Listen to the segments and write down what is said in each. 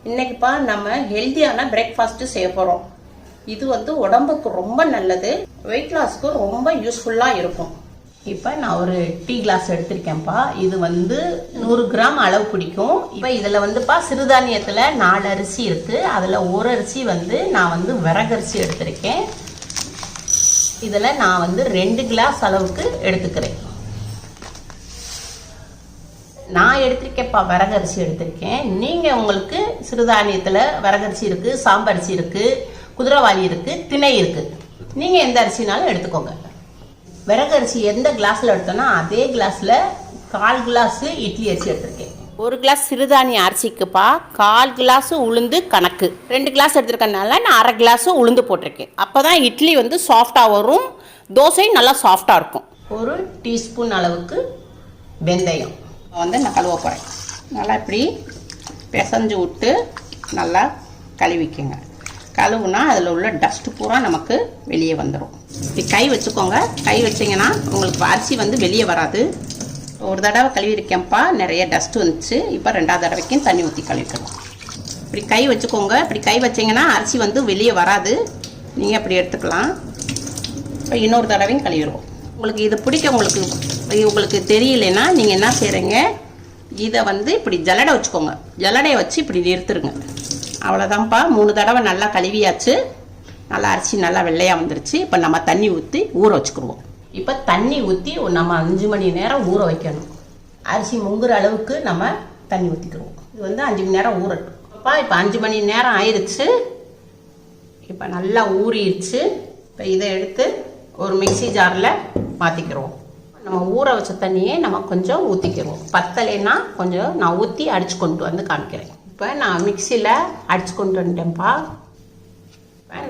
இன்னைக்குப்பா நம்ம ஹெல்தியான பிரேக்ஃபாஸ்ட் செய்ய போறோம். இது வந்து உடம்புக்கு ரொம்ப நல்லது, வெயிட் லாஸ்க்கு ரொம்ப யூஸ்ஃபுல்லா இருக்கும். இப்போ நான் ஒரு டீ கிளாஸ் எடுத்திருக்கேன்ப்பா. இது வந்து 100 கிராம் அளவு பிடிக்கும். இப்போ இதில் வந்துப்பா சிறுதானியத்தில் 4 அரிசி இருக்கு. அதில் ஒரு அரிசி வந்து நான் வந்து விறகரிசி எடுத்திருக்கேன். இதில் நான் வந்து 2 கிளாஸ் அளவுக்கு எடுத்துக்கிறேன். நான் எடுத்திருக்கேன்ப்பா, விறகரிசி எடுத்திருக்கேன். நீங்கள் உங்களுக்கு சிறுதானியத்தில் விறகரிசி இருக்கு, சாம்பரிசி இருக்கு, குதிரைவாளி இருக்கு, திணை இருக்கு. நீங்கள் எந்த அரிசினாலும் எடுத்துக்கோங்க. விறகரிசி எந்த கிளாஸில் எடுத்தோன்னா அதே கிளாஸில் 1/4 கிளாஸ் இட்லி அரிசி எடுத்திருக்கேன். 1 கிளாஸ் சிறுதானிய அரிசிக்குப்பா 1/4 கிளாஸ் உளுந்து கணக்கு. 2 கிளாஸ் எடுத்துருக்கனால நான் 1/2 கிளாஸ் உளுந்து போட்டிருக்கேன். அப்போ தான் இட்லி வந்து சாஃப்டாக வரும், தோசையும் நல்லா சாஃப்டாக இருக்கும். 1 டீஸ்பூன் அளவுக்கு வெந்தயம் வந்து நான் கழுவ போகிறேன். நல்லா இப்படி பிசைஞ்சு விட்டு நல்லா கழுவிக்குங்க. கழுவுனா அதில் உள்ள டஸ்ட்டு பூரா நமக்கு வெளியே வந்துடும். இப்படி கை வச்சுக்கோங்க. கை வச்சிங்கன்னா உங்களுக்கு அரிசி வந்து வெளியே வராது. ஒரு தடவை கழுவிருக்கேன்ப்பா, நிறைய டஸ்ட்டு வந்துச்சு. இப்போ 2வது தடவைக்கும் தண்ணி ஊற்றி கழுவிக்கணும். இப்படி கை வச்சுக்கோங்க. இப்படி கை வச்சிங்கன்னா அரிசி வந்து வெளியே வராது. நீங்கள் அப்படி எடுத்துக்கலாம். இப்போ இன்னொரு தடவையும் கழுவிடுவோம். உங்களுக்கு இது பிடிக்க உங்களுக்கு தெரியலன்னா நீங்கள் என்ன செய்கிறீங்க, இதை வந்து இப்படி ஜல்லடை வச்சுக்கோங்க. ஜல்லடையை வச்சு இப்படி நிறுத்துருங்க. அவ்வளோதான்ப்பா. 3 தடவை நல்லா கழுவியாச்சு. நல்லா அரிசி நல்லா வெள்ளையாக வந்துருச்சு. இப்போ நம்ம தண்ணி ஊற்றி ஊற வச்சுக்கிடுவோம். இப்போ தண்ணி ஊற்றி நம்ம 5 மணி நேரம் ஊற வைக்கணும். அரிசி முங்குற அளவுக்கு நம்ம தண்ணி ஊற்றிக்கிடுவோம். இது வந்து 5 மணி நேரம் ஊறட்டும். இப்போ 5 மணி நேரம் ஆயிடுச்சு. இப்போ நல்லா ஊறிடுச்சு. இப்போ இதை எடுத்து ஒரு மிக்சி ஜாரில் மாற்றிக்கிடுவோம். நம்ம ஊற வச்ச தண்ணியே நம்ம கொஞ்சம் ஊற்றிக்கிடுவோம். பத்தலைன்னா கொஞ்சம் நான் ஊற்றி அடித்து கொண்டு வந்து காமிக்கிறேன். இப்போ நான் மிக்சியில் அடித்து கொண்டு வந்துட்டேன்ப்பா.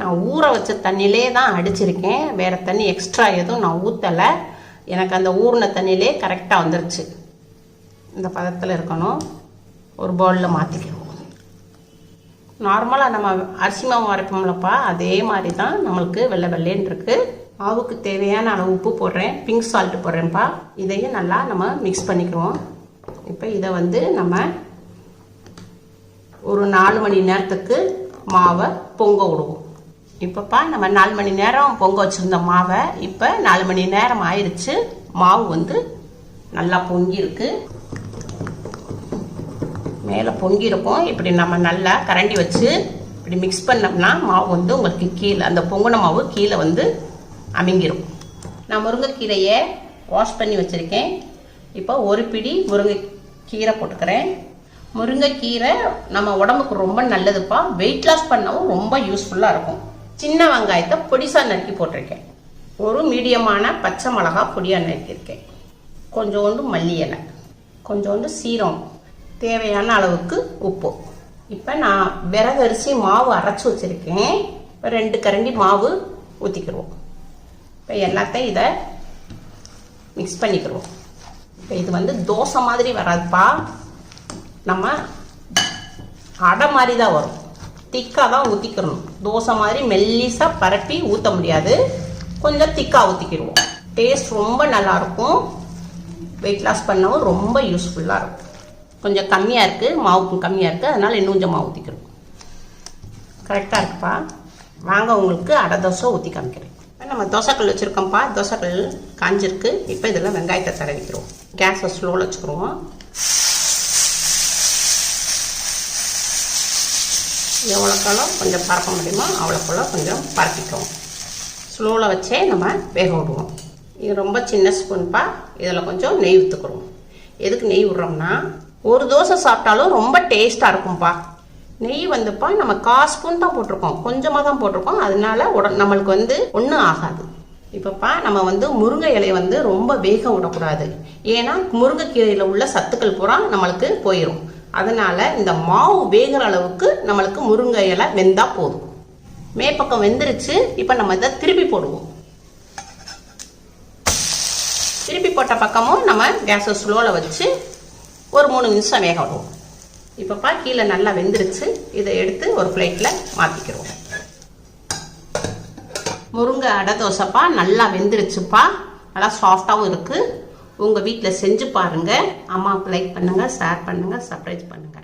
நான் ஊற வச்ச தண்ணியிலே தான் அடிச்சிருக்கேன். வேறு தண்ணி எக்ஸ்ட்ரா எதுவும் நான் ஊற்றலை. எனக்கு அந்த ஊறின தண்ணியிலே கரெக்டாக வந்துருச்சு. இந்த பதத்தில் இருக்கணும். ஒரு பவுலில் மாற்றிக்கிடுவோம். நார்மலாக நம்ம அரிசி மாவு அரைப்போம்லப்பா, அதே மாதிரி தான் நம்மளுக்கு வெள்ளை வெள்ளைன்னு இருக்குது. மாவுக்கு தேவையான அளவு உப்பு போடுறேன், பிங்க் சால்ட்டு போடுறேன்ப்பா. இதையும் நல்லா நம்ம மிக்ஸ் பண்ணிக்குவோம். இப்போ இதை வந்து நம்ம ஒரு 4 மணி நேரத்துக்கு மாவை பொங்க விடுவோம். இப்போப்பா நம்ம 4 மணி நேரம் பொங்க வச்சுருந்த மாவை இப்போ 4 மணி நேரம் ஆயிடுச்சு. மாவு வந்து நல்லா பொங்கியிருக்கு. மேலே பொங்கியிருக்கும். இப்படி நம்ம நல்லா கரண்டி வச்சு இப்படி மிக்ஸ் பண்ணோம்னா மாவு வந்து உங்களுக்கு கீழே அந்த பொங்கின மாவு கீழே வந்து அமிங்கிரும். நான் முருங்கைக்கீரையை வாஷ் பண்ணி வச்சுருக்கேன். இப்போ ஒரு பிடி முருங்கைக்கீரை போட்டுக்கிறேன். முருங்கைக்கீரை நம்ம உடம்புக்கு ரொம்ப நல்லதுப்பா. வெயிட் லாஸ் பண்ணவும் ரொம்ப யூஸ்ஃபுல்லாக இருக்கும். சின்ன வெங்காயத்தை பொடிசாக நறுக்கி போட்டிருக்கேன். ஒரு மீடியமான பச்சை மிளகா பொடியாக நறுக்கியிருக்கேன். கொஞ்சோண்டு மல்லி இலை, கொஞ்சோண்டு சீரகம், தேவையான அளவுக்கு உப்பு. இப்போ நான் விறகரிசி மாவு அரைச்சி வச்சுருக்கேன். இப்போ 2 கரண்டி மாவு ஊற்றிக்கிடுவோம். இப்போ எல்லாத்தையும் இதை மிக்ஸ் பண்ணிக்கிடுவோம். இப்போ இது வந்து தோசை மாதிரி வராதுப்பா, நம்ம அடை மாதிரி தான் வரும். திக்காக தான் ஊற்றிக்கிறணும். தோசை மாதிரி மெல்லிசாக பரப்பி ஊற்ற முடியாது. கொஞ்சம் திக்காக ஊற்றிக்கிடுவோம். டேஸ்ட் ரொம்ப நல்லாயிருக்கும். வெயிட் லாஸ் பண்ணவும் ரொம்ப யூஸ்ஃபுல்லாக இருக்கும். கொஞ்சம் கம்மியாக இருக்குது, மாவுக்கும் கம்மியாக இருக்குது, அதனால் இன்னும் கொஞ்சம் மாவு ஊற்றிக்கிறோம். கரெக்டாக இருக்குப்பா. வாங்க உங்களுக்கு அடை தோசை ஊற்றி காமிக்கிறேன். நம்ம தோசைக்கல் வச்சுருக்கோம்ப்பா. தோசைக்கல் காஞ்சிருக்கு. இப்போ இதில் வெங்காயத்தை தடவிக்கிறோம். கேஸை ஸ்லோவில் வச்சுக்கிடுவோம். எவ்வளோக்காலம் கொஞ்சம் பறக்க முடியுமோ அவ்வளோக்கெல்லாம் கொஞ்சம் பறக்கிக்குவோம். ஸ்லோவில் வச்சே நம்ம வேக விடுவோம். இது ரொம்ப சின்ன ஸ்பூன்ப்பா. இதில் கொஞ்சம் நெய் ஊற்றுக்கிறோம். எதுக்கு நெய் விட்றோம்னா, ஒரு தோசை சாப்பிட்டாலும் ரொம்ப டேஸ்ட்டாக இருக்கும்ப்பா. நெய் வந்துப்பா நம்ம 1/4 ஸ்பூன் தான் போட்டிருக்கோம், கொஞ்சமாக தான் போட்டிருக்கோம். அதனால நம்மளுக்கு வந்து ஒன்றும் ஆகாது. இப்போப்பா நம்ம வந்து முருங்கை இலையை வந்து ரொம்ப வேக விடக்கூடாது. ஏன்னா முருங்கைக்கீரையில் உள்ள சத்துக்கள் பூரா நம்மளுக்கு போயிடும். அதனால இந்த மாவு வேகிற அளவுக்கு நம்மளுக்கு முருங்கை இலை வெந்தா போதும். மேற்பக்கம் வெந்துருச்சு. இப்போ நம்ம இதை திருப்பி போடுவோம். திருப்பி போட்ட பக்கமும் நம்ம கேஸை ஸ்லோவில் வச்சு ஒரு 3 நிமிஷம் வேக விடுவோம். இப்போப்பா கீழே நல்லா வெந்துருச்சு. இதை எடுத்து ஒரு பிளேட்டில் மாற்றிக்கிறோம். முருங்கை அடை தோசைப்பா நல்லா வெந்துருச்சுப்பா, நல்லா சாஃப்டாகவும் இருக்குது. உங்கள் வீட்டில் செஞ்சு பாருங்கள். அம்மாவுக்கு லைக் பண்ணுங்கள், ஷேர் பண்ணுங்கள், சப்ஸ்கிரைப் பண்ணுங்கள்.